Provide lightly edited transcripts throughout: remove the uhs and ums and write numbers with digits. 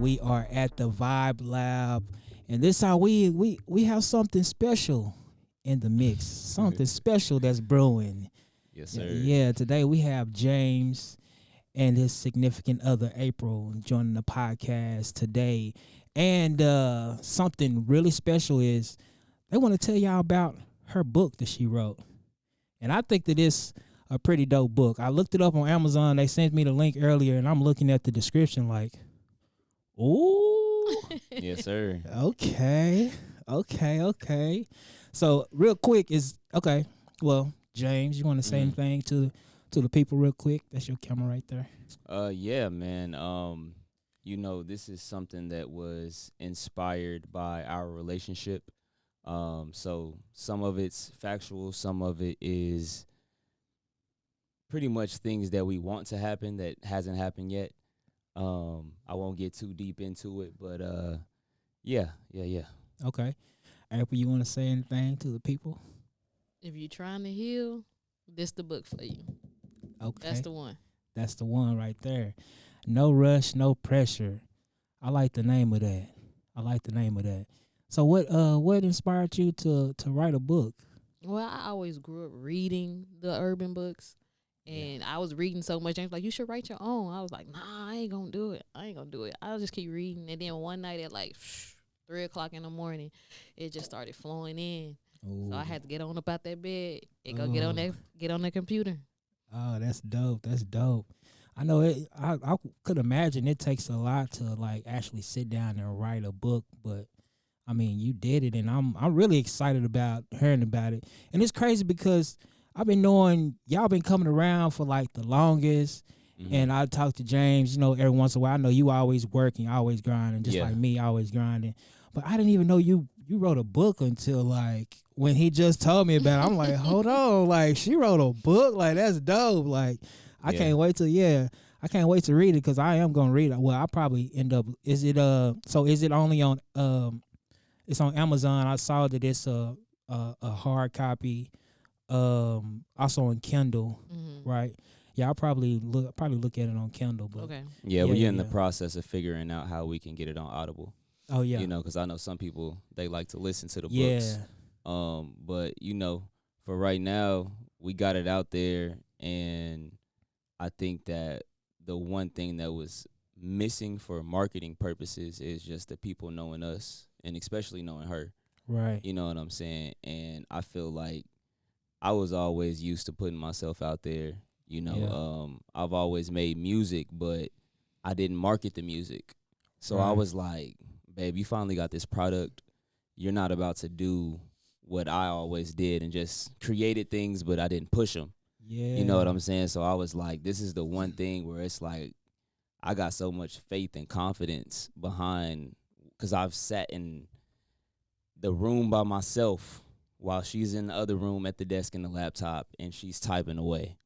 we are at the Vibe Lab, and this how we have something special in the mix, something special that's brewing. Yes, Yeah, sir. yeah, today we have James and his significant other April joining the podcast today, and something really special is they want to tell y'all about her book that she wrote, and I think that it's a pretty dope book. I looked it up on Amazon. They sent me the link earlier, and I'm looking at the description like, ooh, Yes, sir. okay. So real quick is okay. Well, James, you want to say anything to the people real quick? That's your camera right there. Yeah, man. This is something that was inspired by our relationship. So some of it's factual, some of it is pretty much things that we want to happen that hasn't happened yet. I won't get too deep into it, but yeah. Okay. April, you want to say anything to the people? If you're trying to heal, this the book for you. Okay. That's the one. That's the one right there. No rush, no pressure. I like the name of that. So what inspired you to write a book? Well, I always grew up reading the urban books, and I was reading so much. And like, you should write your own. I was like, nah, I ain't gonna do it. I'll just keep reading. And then one night at like 3:00 in the morning, it just started flowing in. Ooh. So I had to get on up out that bed and go get on the computer. Oh, that's dope. I know it. I could imagine it takes a lot to like actually sit down and write a book, but I mean, you did it, and I'm really excited about hearing about it. And it's crazy because I've been knowing y'all been coming around for like the longest. And I talk to James, every once in a while. I know you always working, always grinding, just like me, always grinding. But I didn't even know you wrote a book until like when he just told me about it. I'm like, hold on, like she wrote a book, like that's dope. Like I can't wait to read it because I am gonna read it. Well, I'll probably end up. Is it only on it's on Amazon? I saw that it's a hard copy, also on Kindle, right? Yeah, I'll probably look at it on Kindle. But Okay. Yeah, we're in the process of figuring out how we can get it on Audible. Oh yeah, Because I know some people they like to listen to the yeah. books. But for right now, we got it out there, and I think that the one thing that was missing for marketing purposes is just the people knowing us, and especially knowing her. Right. You know what I'm saying? And I feel like I was always used to putting myself out there. I've always made music, but I didn't market the music. So I was like, babe, you finally got this product. You're not about to do what I always did and just created things, but I didn't push them. Yeah. You know what I'm saying? So I was like, this is the one thing where it's like I got so much faith and confidence behind, because I've sat in the room by myself while she's in the other room at the desk in the laptop and she's typing away.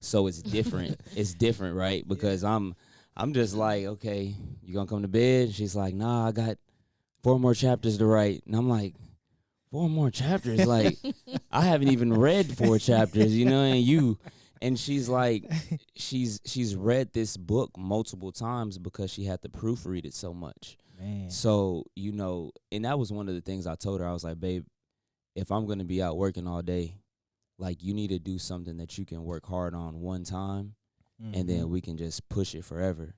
So it's different. It's different, right? Because I'm just like, okay, you gonna come to bed? She's like, nah, I got 4 more chapters to write. And I'm like, 4 more chapters? Like, I haven't even read 4 chapters, and she's like, she's read this book multiple times because she had to proofread it so much. Man. So, and that was one of the things I told her. I was like, babe, if I'm gonna be out working all day, like, you need to do something that you can work hard on one time, and then we can just push it forever.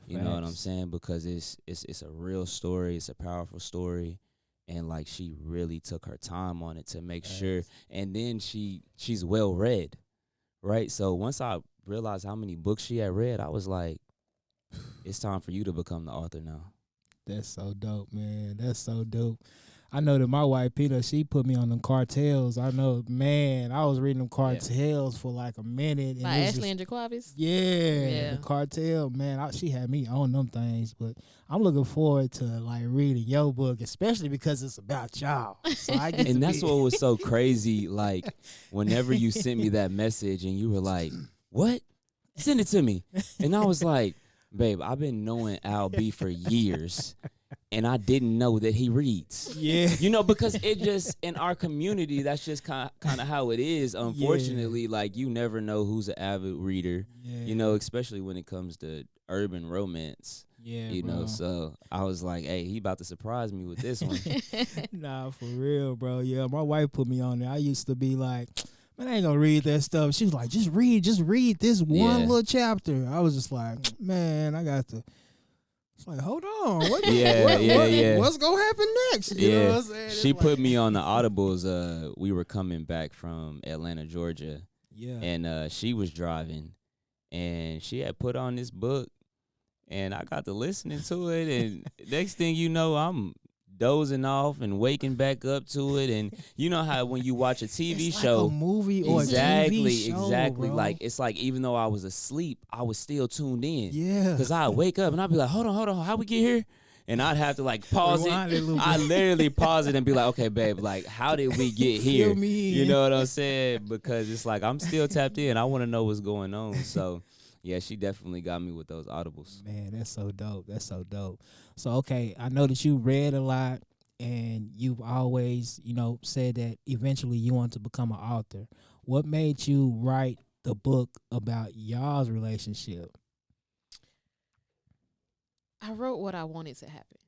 You know what I'm saying? Because it's a real story. It's a powerful story. And, like, she really took her time on it to make sure. And then she's well-read, right? So once I realized how many books she had read, I was like, it's time for you to become the author now. That's so dope, man. That's so dope. I know that my wife, Peter, she put me on them cartels. I know, man, I was reading them cartels for like a minute. By Ashley and Jaquavis? Yeah, the cartel, man. She had me on them things. But I'm looking forward to like reading your book, especially because it's about y'all. So I get and that's what was so crazy. Like, whenever you sent me that message and you were like, what? Send it to me. And I was like, babe, I've been knowing Al B for years. And I didn't know that he reads. Yeah. Because it just, in our community, that's just kind of how it is. Unfortunately, like, you never know who's an avid reader, especially when it comes to urban romance. Yeah, You know, bro. so I was like, hey, he about to surprise me with this one. Nah, for real, bro. Yeah, my wife put me on there. I used to be like, man, I ain't gonna read that stuff. She was like, just read this one Yeah. little chapter. I was just like, man, I got to. It's like, hold on, what's gonna happen next? You know what I'm saying? She It's put like, me on the audibles. We were coming back from Atlanta, Georgia, yeah, and she was driving, and she had put on this book, and I got to listening to it, and next thing you know, I'm dozing off and waking back up to it, and you know how when you watch a TV it's show, like a movie or exactly, a TV show, exactly, bro. like it's like even though I was asleep, I was still tuned in, Yeah, cause I wake up and I'd be like, hold on, how we get here? And I'd have to like pause Rewind it. it a little I bit. literally pause it and be like, okay, babe, like how did we get here? Fill me You in. know what I'm saying? Because it's like I'm still tapped in. I want to know what's going on. So yeah, she definitely got me with those audibles. Man, that's so dope. That's so dope. So okay, I know that you read a lot, and you've always, said that eventually you want to become an author. What made you write the book about y'all's relationship? I wrote what I wanted to happen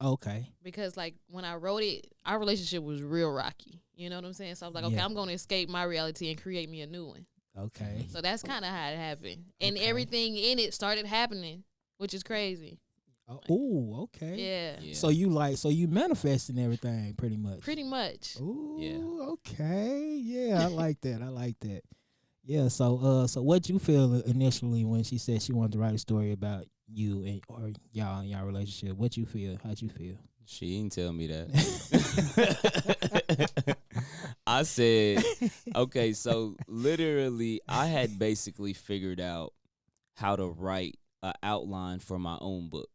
Okay. because, like, when I wrote it, our relationship was real rocky. You know what I'm saying? So I was like, okay, Yeah. I'm going to escape my reality and create me a new one. Okay. So that's kind of how it happened. And Okay. everything in it started happening, which is crazy. Oh, okay. Yeah. So you manifesting everything pretty much. Pretty much. Ooh, Yeah. okay. Yeah, I like that. I like that. Yeah, so what you feel initially when she said she wanted to write a story about you or y'all and y'all relationship? What you feel? How'd you feel? She didn't tell me that. I said, okay, so literally I had basically figured out how to write an outline for my own book.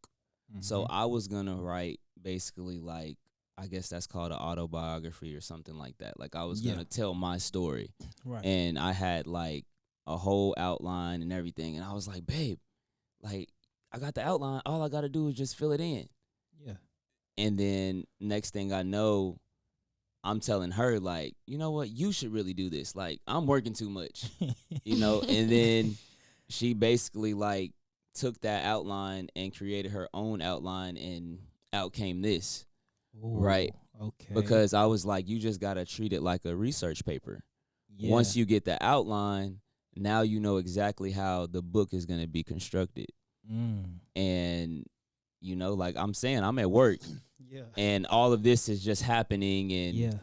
So I was going to write basically like, I guess that's called an autobiography or something like that. Like I was going to tell my story. Right. And I had like a whole outline and everything. And I was like, babe, like I got the outline. All I got to do is just fill it in. Yeah. And then next thing I know, I'm telling her, like, you know what? You should really do this. Like, I'm working too much, And then she basically, like, took that outline and created her own outline, and out came this, Ooh, right? Okay. Because I was like, you just got to treat it like a research paper. Yeah. Once you get the outline, now you know exactly how the book is going to be constructed. And, like I'm saying, I'm at work. Yeah. And all of this is just happening, and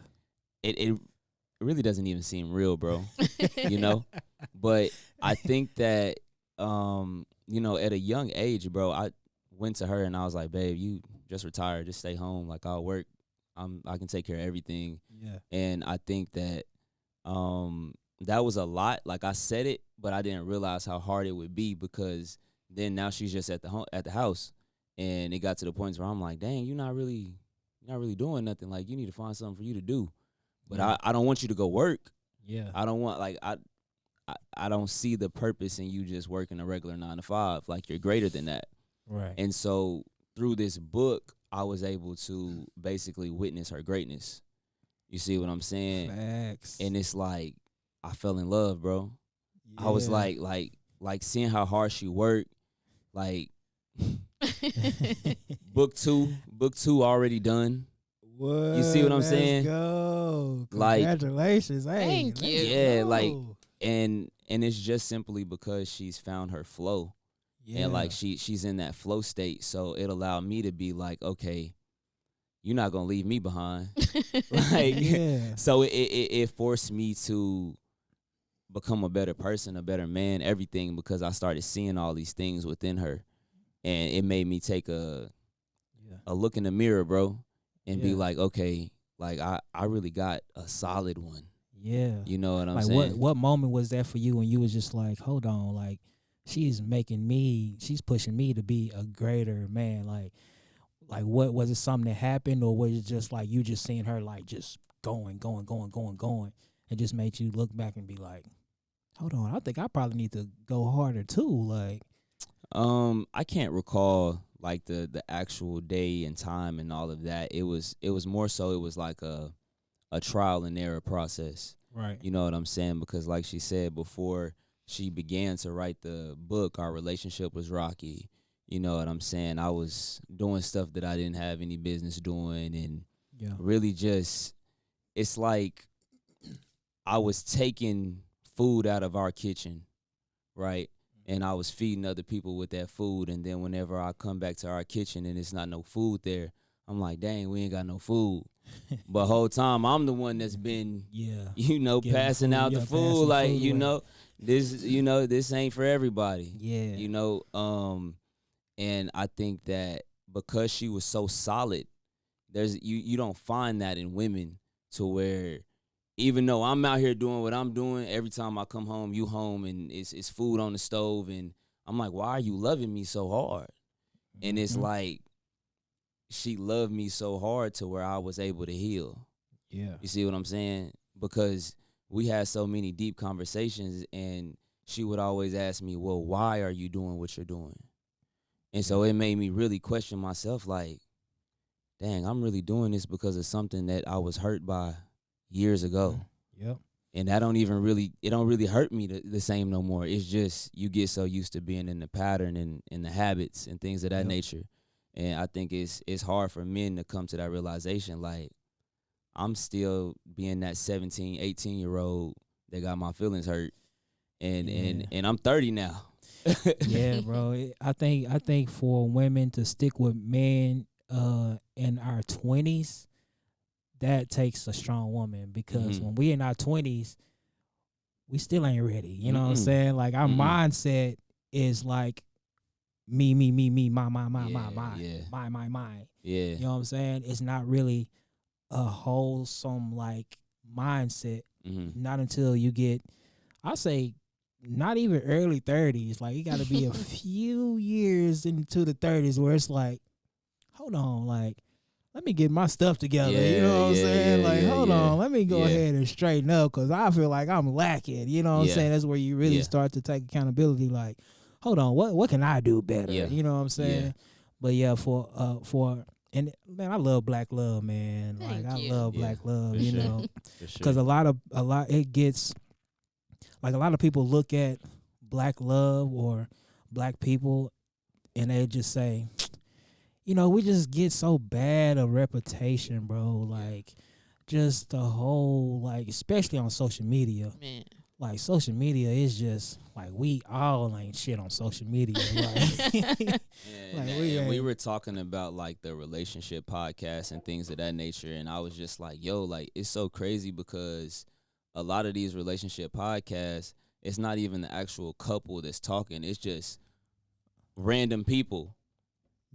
it really doesn't even seem real, bro. But I think that at a young age, bro, I went to her and I was like, babe, you just retired, just stay home. Like I'll work, I can take care of everything. Yeah. And I think that that was a lot. Like I said it, but I didn't realize how hard it would be, because then now she's just at the house. And it got to the point where I'm like, dang, you're not really doing nothing. Like, you need to find something for you to do. But I don't want you to go work. Yeah. I don't want, like, I don't see the purpose in you just working a regular 9 to 5. Like, you're greater than that. Right. And so through this book, I was able to basically witness her greatness. You see what I'm saying? Facts. And it's like, I fell in love, bro. Yeah. I was like seeing how hard she worked, like, book two already done. What? You see what I'm Let's saying? Go. Like, Congratulations. Hey, Thank you. Yeah, like, go. and it's just simply because she's found her flow. Yeah. And like she's in that flow state. So it allowed me to be like, okay, you're not gonna leave me behind. Like, yeah. so it forced me to become a better person, a better man, everything, because I started seeing all these things within her. And it made me take a look in the mirror, bro, and be like, okay, like I really got a solid one. Yeah. You know what I'm like saying? what moment was that for you when you was just like, hold on, like she's pushing me to be a greater man? Like what was it, something that happened, or was it just like you just seeing her like just going, and just made you look back and be like, hold on, I think I probably need to go harder too, like. I can't recall like the actual day and time and all of that. It was more so it was like a trial and error process. Right. You know what I'm saying? Because like she said, before she began to write the book, our relationship was rocky. You know what I'm saying? I was doing stuff that I didn't have any business doing, and Yeah. really just, it's like I was taking food out of our kitchen, right? And I was feeding other people with that food. And then whenever I come back to our kitchen and it's not no food there, I'm like, dang, we ain't got no food. But whole time I'm the one that's been, Yeah. passing food, out the yeah, food. passing Like, food away. this ain't for everybody. Yeah. And I think that because she was so solid, you don't find that in women, to where even though I'm out here doing what I'm doing, every time I come home, you home, and it's food on the stove, and I'm like, why are you loving me so hard? And it's Mhm. like she loved me so hard to where I was able to heal. Yeah. You see what I'm saying? Because we had so many deep conversations, and she would always ask me, well, why are you doing what you're doing? And so it made me really question myself, like, dang, I'm really doing this because of something that I was hurt by years ago. Yep. And that don't really hurt me the same no more. It's just you get so used to being in the pattern and the habits and things of that Yep. nature. And I think it's hard for men to come to that realization, like, I'm still being that 17, 18-year-old that got my feelings hurt. And I'm 30 now. Yeah, bro. I think for women to stick with men in our 20s, that takes a strong woman, because when we in our 20s, we still ain't ready. You know what I'm saying? Like, our mindset is like me, my, mine. Yeah. You know what I'm saying? It's not really a wholesome like mindset. Not until you get, I say, not even early 30s. Like, you got to be a few years into the 30s where it's like, hold on, like, let me get my stuff together. You know what I'm saying? Like, hold on, let me go ahead and straighten up, because I feel like I'm lacking. You know what I'm saying? That's where you really start to take accountability. Like, hold on, what can I do better? Yeah. You know what I'm saying? Yeah. But yeah, for and man, I love black love, man. Thank I you. love black love. You sure. know, For sure. because a lot it gets, like, a lot of people look at black love or black people and they just say, you know, we just get so bad a reputation, bro. Like, just the whole, like, especially on social media. Man. Like, social media is just, like, we all ain't shit on social media. Like, And we were talking about, like, the relationship podcast and things of that nature, and I was just like, yo, like, it's so crazy because a lot of these relationship podcasts, it's not even the actual couple that's talking. It's just random people.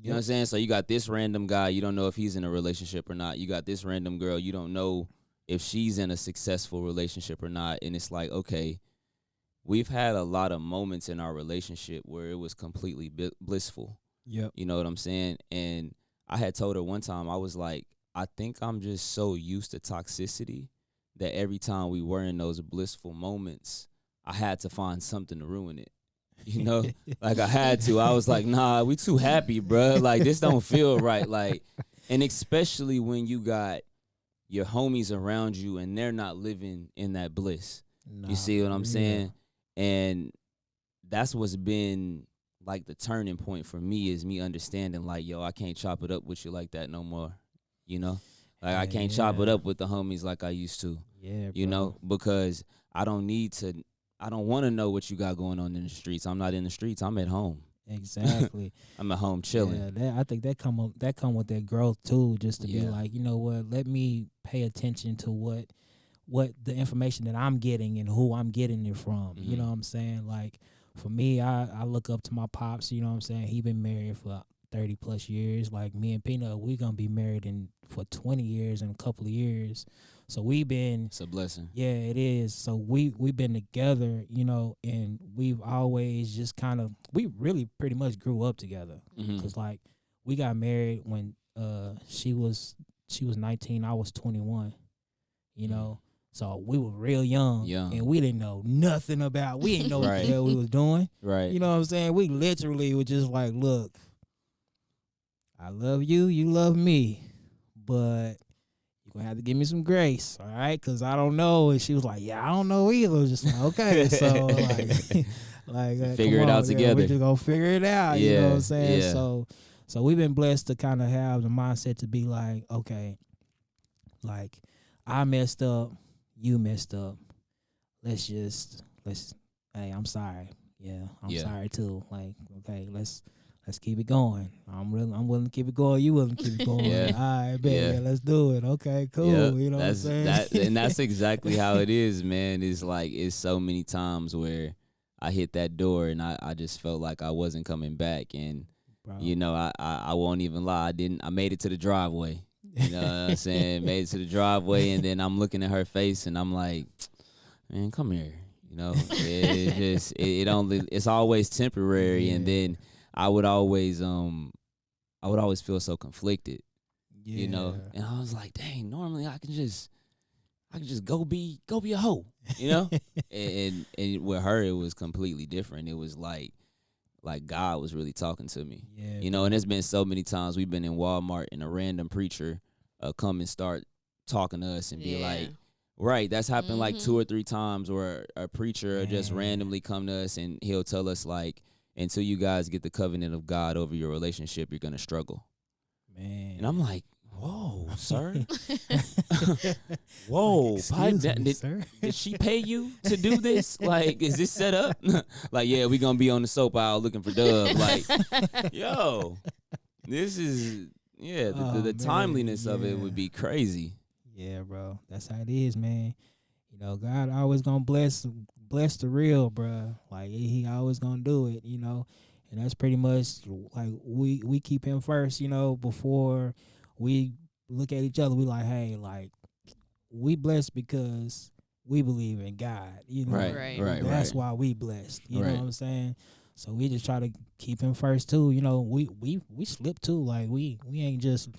You know what I'm saying? So you got this random guy, you don't know if he's in a relationship or not. You got this random girl, you don't know if she's in a successful relationship or not. And it's like, okay, we've had a lot of moments in our relationship where it was completely blissful. Yep. You know what I'm saying? And I had told her one time, I was like, I think I'm just so used to toxicity that every time we were in those blissful moments, I had to find something to ruin it. You know, like, I had to. I was like, nah, we too happy, bruh. Like, this don't feel right. Like, and especially when you got your homies around you and they're not living in that bliss. You see what I'm saying? And that's what's been, like, the turning point for me, is me understanding, like, yo, I can't chop it up with you like that no more. You know? Like, I can't chop it up with the homies like I used to. Yeah, you know, because I don't want to know what you got going on in the streets. I'm not in the streets. I'm at home. Exactly. I'm at home chilling. Yeah, I think that come with that growth too, just to be like, you know what, let me pay attention to what the information that I'm getting and who I'm getting it from. You know what I'm saying? Like, for me, I look up to my pops. You know what I'm saying? He been married for 30 plus years. Like, me and Peanut, we gonna be married for 20 years in a couple of years. So we've been. It's a blessing. Yeah, it is. So we've been together, you know, and we've always just we really pretty much grew up together. Cause like, we got married when she was 19, I was 21. You know, so we were real young, and we didn't know nothing about. We didn't know what the hell we was doing. Right. You know what I'm saying? We literally were just like, look, I love you, you love me, but you're going to have to give me some grace, all right? Because I don't know. And she was like, yeah, I don't know either. Just like, okay. So, Like Figure come it on, out yeah, together. we just gonna figure it out. You know what Yeah, I'm saying? yeah. So we've been blessed to kind of have the mindset to be like, okay, like I messed up, you messed up. Let's. Hey, I'm sorry. Yeah, I'm Yeah. sorry too. Like, okay, let's keep it going. I'm willing to keep it going. You willing to keep it going? Yeah. All right, bet. Yeah. Yeah, let's do it. Okay, cool. Yep, You know what I'm that's saying? that, and that's exactly how it is, man. It's like it's so many times where I hit that door and I just felt like I wasn't coming back, and Bro. I won't even lie, I made it to the driveway. You know what I'm saying? Made it to the driveway, and then I'm looking at her face, and I'm like, man, come here. You know, it just it's always temporary, and then I would always feel so conflicted. Yeah. You know, and I was like, dang, normally I can just go be a hoe, you know. and with her it was completely different. It was like God was really talking to me. Yeah. You know, and there's been so many times we've been in Walmart and a random preacher come and start talking to us and be like, right, that's happened like 2 or 3 times where a preacher will just randomly come to us and he'll tell us like, until you guys get the covenant of God over your relationship, you're gonna struggle. Man. And I'm like, whoa, sir. Whoa, Excuse pipe, me, sir. did she pay you to do this? Like, is this set up? Like, yeah, we gonna be on the soap aisle looking for Dub. Like, yo, this is the timeliness of it would be crazy. Yeah, bro. That's how it is, man. You know, God always gonna bless the real, bro. Like he always gonna do it, you know. And that's pretty much like we keep him first, you know, before we look at each other. We like, hey, like we blessed because we believe in God, you know. Right. That's why we blessed. You know Right. what I'm saying? So we just try to keep him first too. You know, we slip too. Like we ain't just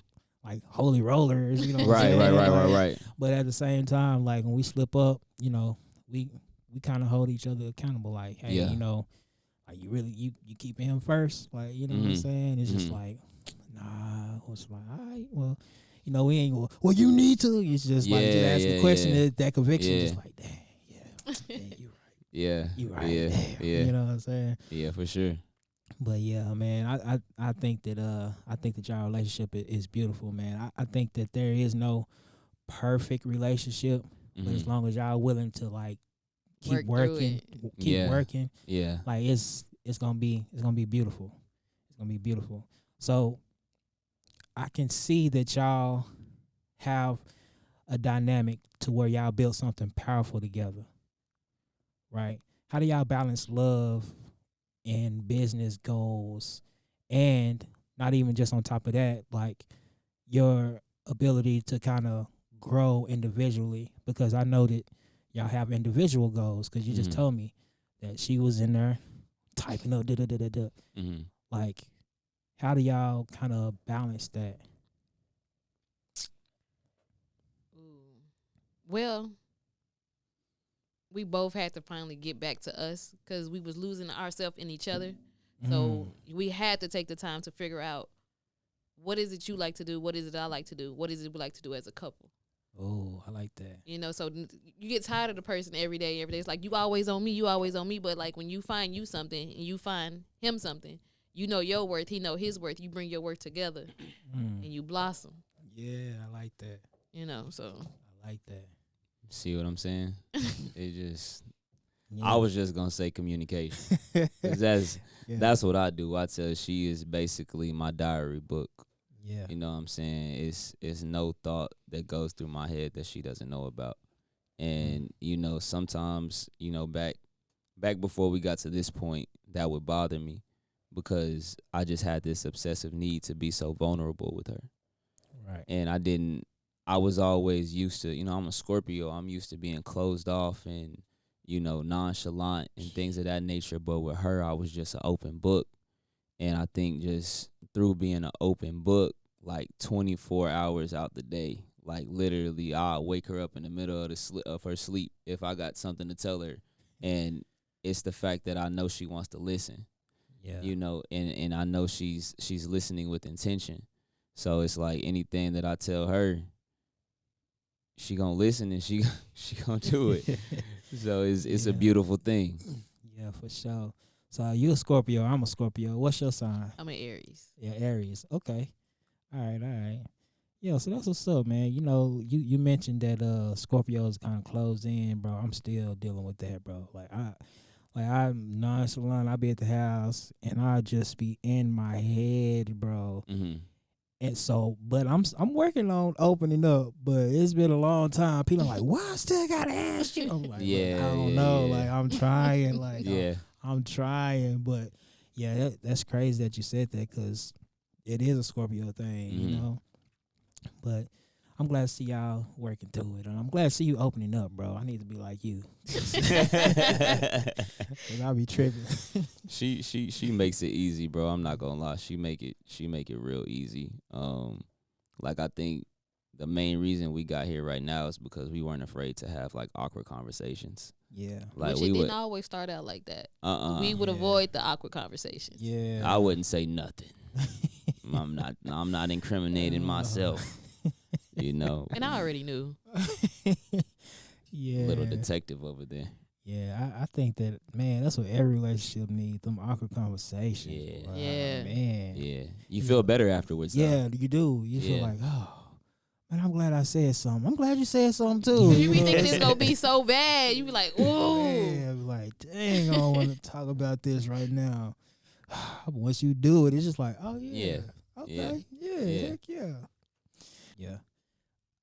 like holy rollers, you know. What I'm saying? Right. But at the same time, like when we slip up, you know, we kind of hold each other accountable. Like, hey, Yeah. you know, like you keeping him first. Like, you know what I'm saying? It's just like, nah. It's like, all right, well, you know, we ain't. Well, you need to. It's just like just ask a question. That conviction, just like, dang, yeah, you right. Yeah. You right. Yeah. Damn. Yeah. You know what I'm saying? Yeah, for sure. But yeah, man, I think that y'all relationship is beautiful, man. I think that there is no perfect relationship, but as long as y'all willing to like keep working, Yeah. like it's gonna be beautiful. It's gonna be beautiful. So I can see that y'all have a dynamic to where y'all built something powerful together, right? How do y'all balance love and business goals, and not even just on top of that, like your ability to kind of grow individually? Because I know that y'all have individual goals, because you just told me that she was in there typing up Like, how do y'all kind of balance that? Well, we both had to finally get back to us because we was losing ourselves in each other. So we had to take the time to figure out, what is it you like to do? What is it I like to do? What is it we like to do as a couple? Oh, I like that. You know, so you get tired of the person every day. It's like, you always on me. But like when you find you something and you find him something, you know your worth, he know his worth. You bring your worth together and you blossom. Yeah, I like that. You know, so. I like that. See what I'm saying? It just, Yeah. I was just gonna say communication. 'Cause that's what I do. I tell she is basically my diary book. Yeah. You know what I'm saying? It's no thought that goes through my head that she doesn't know about. And you know, sometimes, you know, back before we got to this point, that would bother me because I just had this obsessive need to be so vulnerable with her. Right. And I was always used to, you know, I'm a Scorpio. I'm used to being closed off and, you know, nonchalant and things of that nature. But with her, I was just an open book. And I think just through being an open book, like 24 hours out the day, like literally I'll wake her up in the middle of her sleep if I got something to tell her. And it's the fact that I know she wants to listen. Yeah. You know, and I know she's listening with intention. So it's like anything that I tell her, she gonna listen and she gonna do it. So it's a beautiful thing. Yeah, for sure. So you a Scorpio, I'm a Scorpio. What's your sign? I'm an Aries. Yeah, Aries. Okay. All right, all right. Yeah, so that's what's up, man. You know, you mentioned that Scorpios kind of closed in, bro. I'm still dealing with that, bro. I'm nonchalant. I be at the house and I just be in my head, bro. Mm-hmm. And so, but I'm working on opening up, but it's been a long time. People are like, "Why I still gotta ask you?" I'm like, Yeah, "Look, I don't yeah, know. yeah. Like I'm trying, like Yeah. I'm trying, but yeah, that's crazy that you said that because it is a Scorpio thing, you Mhm. know. But I'm glad to see y'all working through it, and I'm glad to see you opening up, bro. I need to be like you, 'cause I'll be tripping. She makes it easy, bro. I'm not gonna lie. She make it real easy. Like I think the main reason we got here right now is because we weren't afraid to have like awkward conversations. Yeah, Like Which we it would didn't always start out like that. We would Yeah. avoid the awkward conversations. yeah. I wouldn't say nothing. I'm not incriminating myself. You know, And I already knew. Yeah, little detective over there. yeah. I think that, man, that's what every relationship needs. Them awkward conversations. Yeah. Wow, Yeah. man. Yeah, you feel better afterwards. though. Yeah, you do. You feel Yeah. like, oh, man, I'm glad I said something. I'm glid you said something too. You be know thinking what it's I'm gonna be so bad. You be like, ooh. saying? Yeah, be like, dang, I don't want to talk about this right now. But once you do it, it's just like, oh yeah, Yeah. okay, yeah, Yeah. heck yeah, yeah.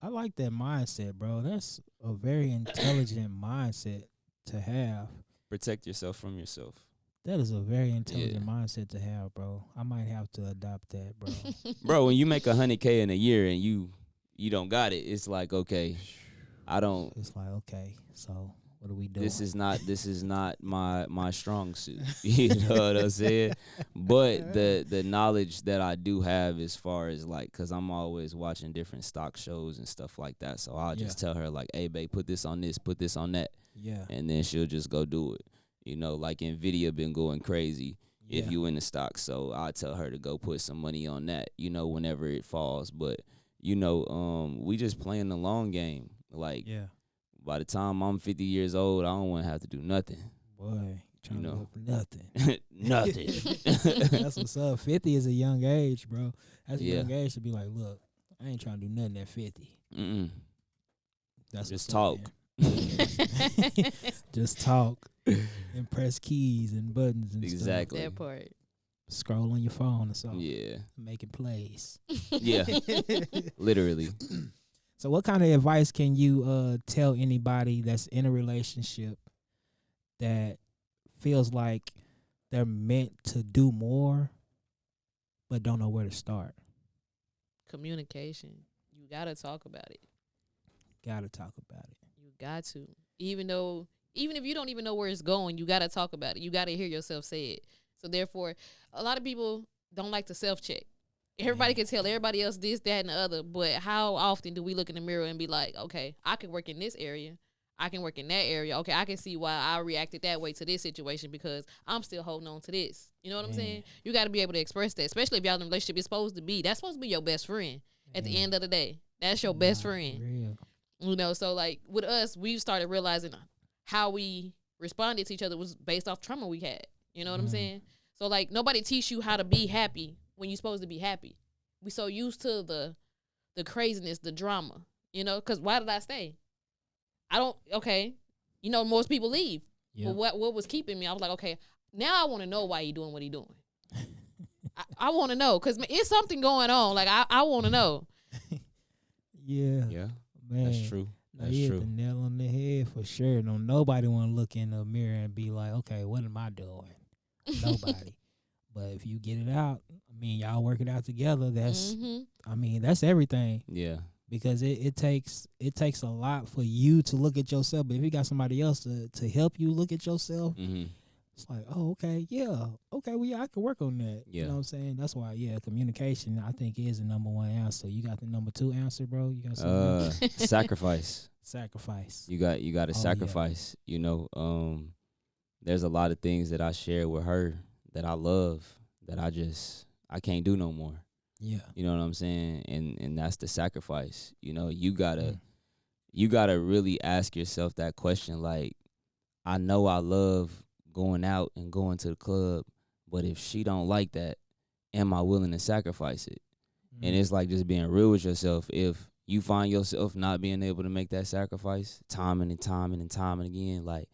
I like that mindset, bro. That's a very intelligent mindset to have. Protect yourself from yourself. That is a very intelligent mindset to have, bro. I might have to adopt that, bro. Bro, when you make 100K in a year and you don't got it, it's like, okay, I don't. It's like, okay, so what are we doing? This is not my strong suit. You know what I'm saying? But the knowledge that I do have as far as like, cause I'm always watching different stock shows and stuff like that. So I'll just tell her like, hey babe, put this on this, put this on that. Yeah. And then she'll just go do it. You know, like Nvidia been going crazy if Yeah. you in the stock. So I tell her to go put some money on that, you know, whenever it falls. But, you know, we just playing the long game. Like Yeah. by the time I'm 50 years old, I don't want to have to do nothing. Boy, trying You to know. look for nothing. Nothing. That's what's up. 50 is a young age, bro. That's a Yeah. young age to be like, look, I ain't trying to do nothing at 50. Mm-mm. That's Just what's talk. up, man. Just talk and press keys and buttons and Exactly. That part. stuff. Scroll on your phone or something. Yeah. Making plays. Yeah. Literally. So what kind of advice can you tell anybody that's in a relationship that feels like they're meant to do more but don't know where to start? Communication. You gotta talk about it. Gotta talk about it. You got to. Even if you don't even know where it's going, you gotta talk about it. You gotta hear yourself say it. So therefore, a lot of people don't like to self-check. Everybody can tell everybody else this, that, and the other, but how often do we look in the mirror and be like, okay, I can work in this area. I can work in that area. Okay, I can see why I reacted that way to this situation because I'm still holding on to this. You know what I'm saying? You got to be able to express that, especially if y'all in a relationship. That's supposed to be your best friend at the end of the day. That's your best friend. Real. You know, so like with us, we started realizing how we responded to each other was based off trauma we had. You know what I'm saying? So like nobody teach you how to be happy when you're supposed to be happy. We so used to the craziness, the drama, you know, because why did I stay? You know, most people leave. Yep. But what was keeping me, I was like, okay, now I want to know why he doing what he doing. I want to know because it's something going on. Like, I want to know. Yeah. Yeah. Man. That's true. No, That's you hit true. the nail on the head for sure. Don't nobody want to look in the mirror and be like, okay, what am I doing? Nobody. But if you get it out, I mean, y'all work it out together. That's, I mean, that's everything. Yeah. Because it takes a lot for you to look at yourself. But if you got somebody else to help you look at yourself, Mm-hmm. it's like, oh, okay, yeah, okay, well, yeah, I can work on that. Yeah. You know what I'm saying? That's why, yeah, communication, I think, is the number one answer. You got the number two answer, bro? You got something else? Sacrifice. Sacrifice. You got to Oh, yeah. sacrifice. You know, there's a lot of things that I share with her that I love that I can't do no more. Yeah. You know what I'm saying? And that's the sacrifice. You know, you gotta really ask yourself that question. Like, I know I love going out and going to the club, but if she don't like that, am I willing to sacrifice it? And it's like just being real with yourself. If you find yourself not being able to make that sacrifice time and time and time and again, like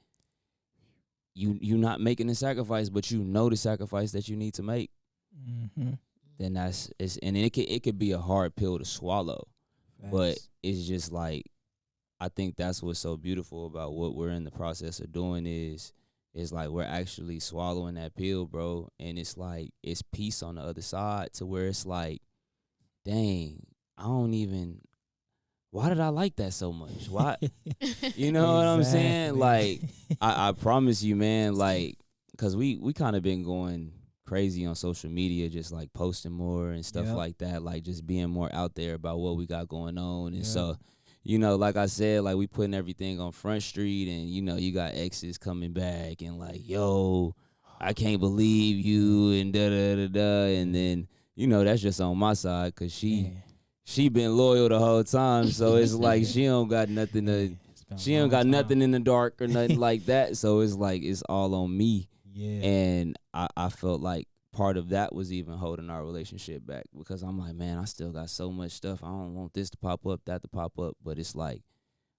you not making the sacrifice, but you know the sacrifice that you need to make, then and it could be a hard pill to swallow. But it's just like, I think that's what's so beautiful about what we're in the process of doing is like we're actually swallowing that pill, bro. And it's like, it's peace on the other side to where it's like, dang, why did I like that so much? Why? You know what I'm saying? Like, I promise you, man, like, because we kind of been going crazy on social media, just like posting more and stuff like that, like just being more out there about what we got going on. And so, you know, like I said, like we putting everything on Front Street, and you know, you got exes coming back and like, yo, I can't believe you, and da da da da. And then, you know, that's just on my side, because she been loyal the whole time, so it's like she don't got nothing nothing in the dark or nothing like that. So it's like it's all on me. Yeah. And I felt like part of that was even holding our relationship back, because I'm like, man, I still got so much stuff. I don't want this to pop up, that to pop up. But it's like,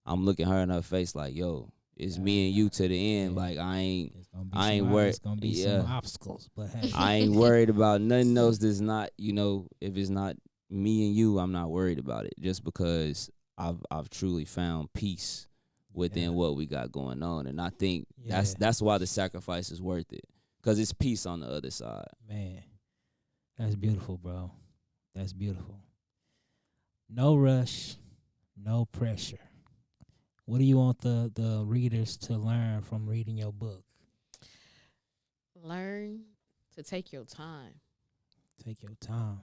I'm looking her in her face like, yo, it's me and you to the end. Like, I ain't worried. It's gonna be some obstacles, but hey. I ain't worried about nothing else that's not, you know, if it's not me and you, I'm not worried about it, just because I've truly found peace within what we got going on. And I think that's why the sacrifice is worth it, because it's peace on the other side. Man, that's beautiful, bro. That's beautiful. No rush, no pressure. What do you want the readers to learn from reading your book? Learn to take your time. Take your time.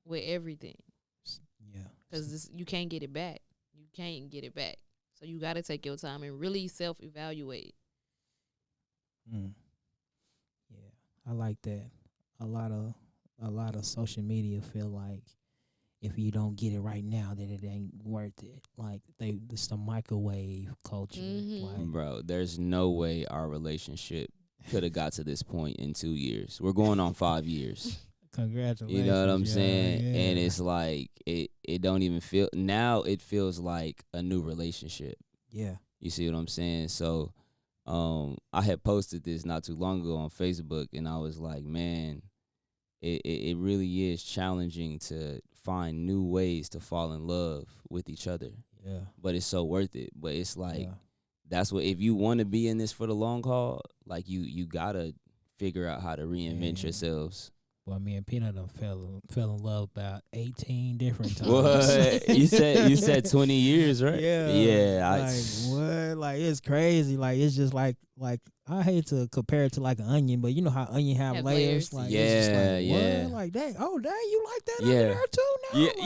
With everything. Yeah. Because you can't get it back. You can't get it back. So you got to take your time and really self-evaluate. Yeah, I like that. A lot of social media feel like if you don't get it right now, then it ain't worth it. Like it's the microwave culture. Like, bro, there's no way our relationship could have got to this point in 2 years. We're going on 5 years. Congratulations. You know what I'm saying? Yeah. And it's like it don't even feel, now it feels like a new relationship. Yeah. You see what I'm saying? So I had posted this not too long ago on Facebook, and I was like, man, it really is challenging to find new ways to fall in love with each other. Yeah. But it's so worth it. But it's like, that's what, if you want to be in this for the long haul, like you gotta figure out how to reinvent yourselves. Well, me and Peanut done fell in love about 18 different times. What? You said 20 years, right? Yeah. Yeah. What? Like, it's crazy. Like, it's just like I hate to compare it to like an onion, but you know how onion have layers? Like, yeah, it's just like, yeah. What? Like, dang, you like that under there too now? Yeah, like,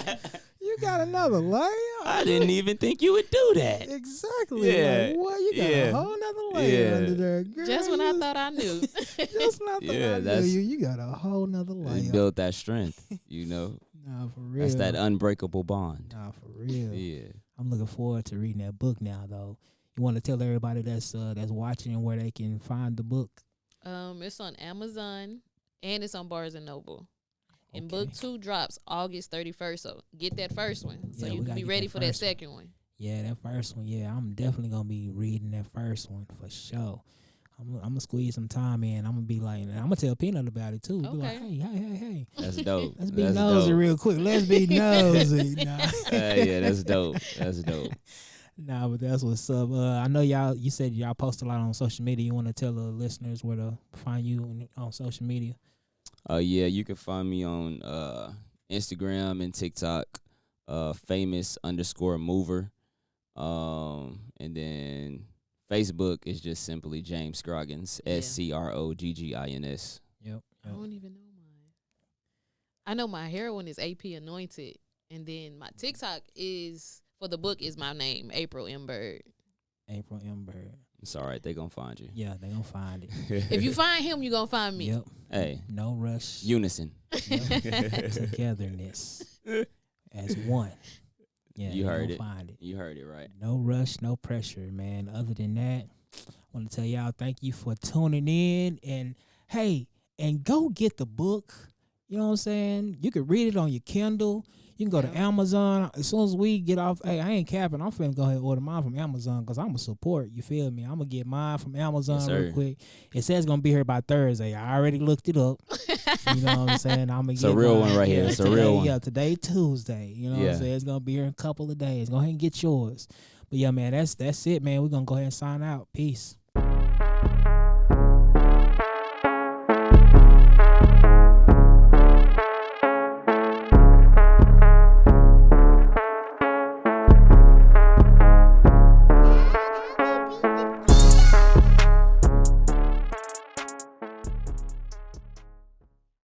yeah. You got another layer? I didn't even think you would do that. Exactly. Yeah. Like, what? You got a whole nother layer under there. Girl, just when I thought I knew. Just when I thought I knew you got a whole nother layer. You built that strength, you know? Nah, for real. That's that unbreakable bond. Nah, for real. Yeah. I'm looking forward to reading that book now, though. You want to tell everybody that's watching where they can find the book? It's on Amazon and it's on Barnes and Noble. And book 2 drops August 31st. So get that first one so you can be ready for that second one. Yeah, that first one. Yeah, I'm definitely gonna be reading that first one for sure. I'm gonna squeeze some time in. I'm gonna be like, I'm gonna tell Peanut about it too. Okay. Be like, hey. That's dope. Let's be nosy real quick. Let's be nosy. Nah. Yeah, that's dope. That's dope. Nah, but that's what's up. I know you said y'all post a lot on social media. You want to tell the listeners where to find you on social media? Yeah, you can find me on Instagram and TikTok, famous_mover. And then Facebook is just simply James Scroggins, SCROGGINS. Yep. I don't even know mine. I know my heroine is AP Anointed, and then my TikTok is for the book is my name, April M. Bird. April M. Bird. It's all right. They gonna find you. Yeah, they gonna find it. If you find him, you gonna find me. Yep. Hey. No rush. Unison. Yep. Togetherness. As one. Yeah, you heard it. Find it. You heard it right. No rush, no pressure, man. Other than that, Want to tell y'all thank you for tuning in, and hey, and go get the book. You know what I'm saying? You can read it on your Kindle. You can go to Yeah. Amazon. As soon as we get off, hey, I ain't capping. I'm finna go ahead and order mine from Amazon because I'm a support. You feel me? I'm going to get mine from Amazon Yes, real sir. quick. It says it's going to be here by Thursday. I already looked it up. You know what I'm saying? I'm going to It's get a real mine. one right here. Yeah, It's a today, real one. Yeah, today Tuesday. You know what Yeah. I'm saying? It's going to be here in a couple of days. Go ahead and get yours. But yeah, man, that's it, man. We're going to go ahead and sign out. Peace.